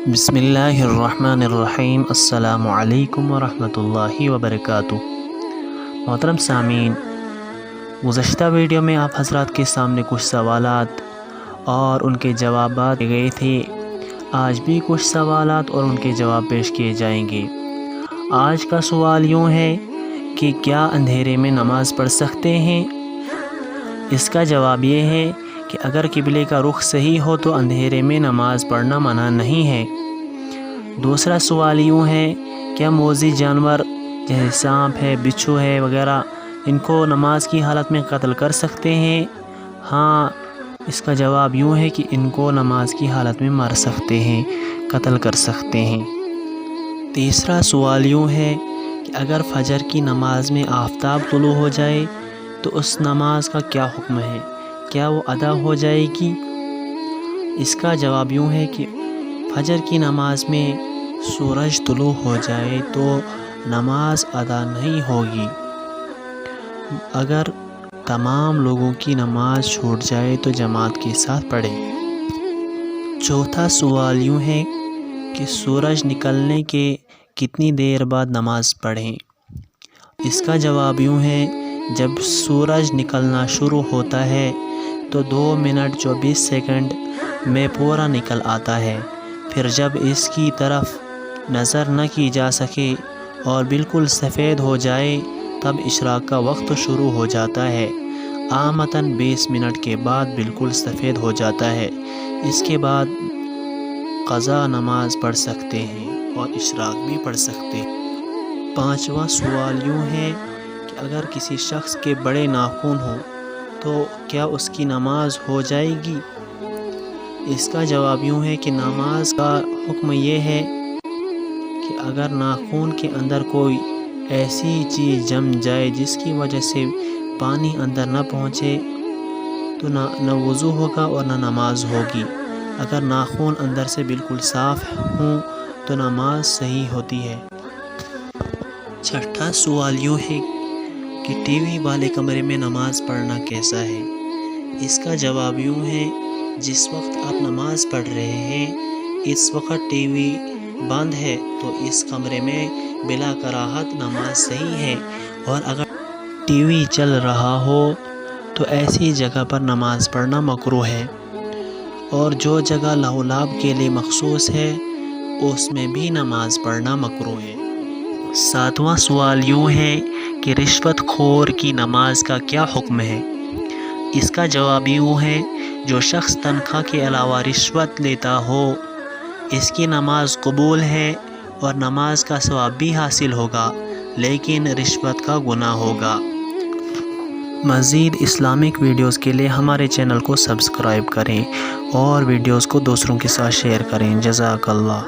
بسم اللہ الرحمن الرحیم۔ السلام علیکم ورحمۃ اللہ وبرکاتہ۔ محترم سامعین، گزشتہ ویڈیو میں آپ حضرات کے سامنے کچھ سوالات اور ان کے جوابات دیے گئے تھے۔ آج بھی کچھ سوالات اور ان کے جواب پیش کیے جائیں گے۔ آج کا سوال یوں ہے کہ کیا اندھیرے میں نماز پڑھ سکتے ہیں؟ اس کا جواب یہ ہے کہ اگر قبلے کا رخ صحیح ہو تو اندھیرے میں نماز پڑھنا منع نہیں ہے۔ دوسرا سوال یوں ہے، کیا موذی جانور جیسے سانپ ہے، بچھو ہے وغیرہ، ان کو نماز کی حالت میں قتل کر سکتے ہیں؟ ہاں، اس کا جواب یوں ہے کہ ان کو نماز کی حالت میں مار سکتے ہیں، قتل کر سکتے ہیں۔ تیسرا سوال یوں ہے کہ اگر فجر کی نماز میں آفتاب طلوع ہو جائے تو اس نماز کا کیا حکم ہے؟ کیا وہ ادا ہو جائے گی؟ اس کا جواب یوں ہے کہ فجر کی نماز میں سورج طلوع ہو جائے تو نماز ادا نہیں ہوگی۔ اگر تمام لوگوں کی نماز چھوٹ جائے تو جماعت کے ساتھ پڑھیں۔ چوتھا سوال یوں ہے کہ سورج نکلنے کے کتنی دیر بعد نماز پڑھیں؟ اس کا جواب یوں ہے، جب سورج نکلنا شروع ہوتا ہے تو 2 منٹ 24 سیکنڈ میں پورا نکل آتا ہے۔ پھر جب اس کی طرف نظر نہ کی جا سکے اور بالکل سفید ہو جائے تب اشراق کا وقت شروع ہو جاتا ہے۔ عامتاً 20 منٹ کے بعد بالکل سفید ہو جاتا ہے۔ اس کے بعد قضا نماز پڑھ سکتے ہیں اور اشراق بھی پڑھ سکتے ہیں۔ پانچواں سوال یوں ہے کہ اگر کسی شخص کے بڑے ناخن ہوں تو کیا اس کی نماز ہو جائے گی؟ اس کا جواب یوں ہے کہ نماز کا حکم یہ ہے کہ اگر ناخن کے اندر کوئی ایسی چیز جم جائے جس کی وجہ سے پانی اندر نہ پہنچے تو نہ وضو ہوگا اور نہ نماز ہوگی۔ اگر ناخن اندر سے بالکل صاف ہوں تو نماز صحیح ہوتی ہے۔ چھٹا سوال یوں ہے کہ ٹی وی والے کمرے میں نماز پڑھنا کیسا ہے؟ اس کا جواب یوں ہے، جس وقت آپ نماز پڑھ رہے ہیں اس وقت ٹی وی بند ہے تو اس کمرے میں بلا کراہت نماز صحیح ہے، اور اگر ٹی وی چل رہا ہو تو ایسی جگہ پر نماز پڑھنا مکروہ ہے، اور جو جگہ لہو لعب کے لیے مخصوص ہے اس میں بھی نماز پڑھنا مکروہ ہے۔ ساتواں سوال یوں ہے کہ رشوت خور کی نماز کا کیا حکم ہے؟ اس کا جواب یوں ہے، جو شخص تنخواہ کے علاوہ رشوت لیتا ہو اس کی نماز قبول ہے اور نماز کا ثواب بھی حاصل ہوگا، لیکن رشوت کا گناہ ہوگا۔ مزید اسلامک ویڈیوز کے لیے ہمارے چینل کو سبسکرائب کریں اور ویڈیوز کو دوسروں کے ساتھ شیئر کریں۔ جزاک اللہ۔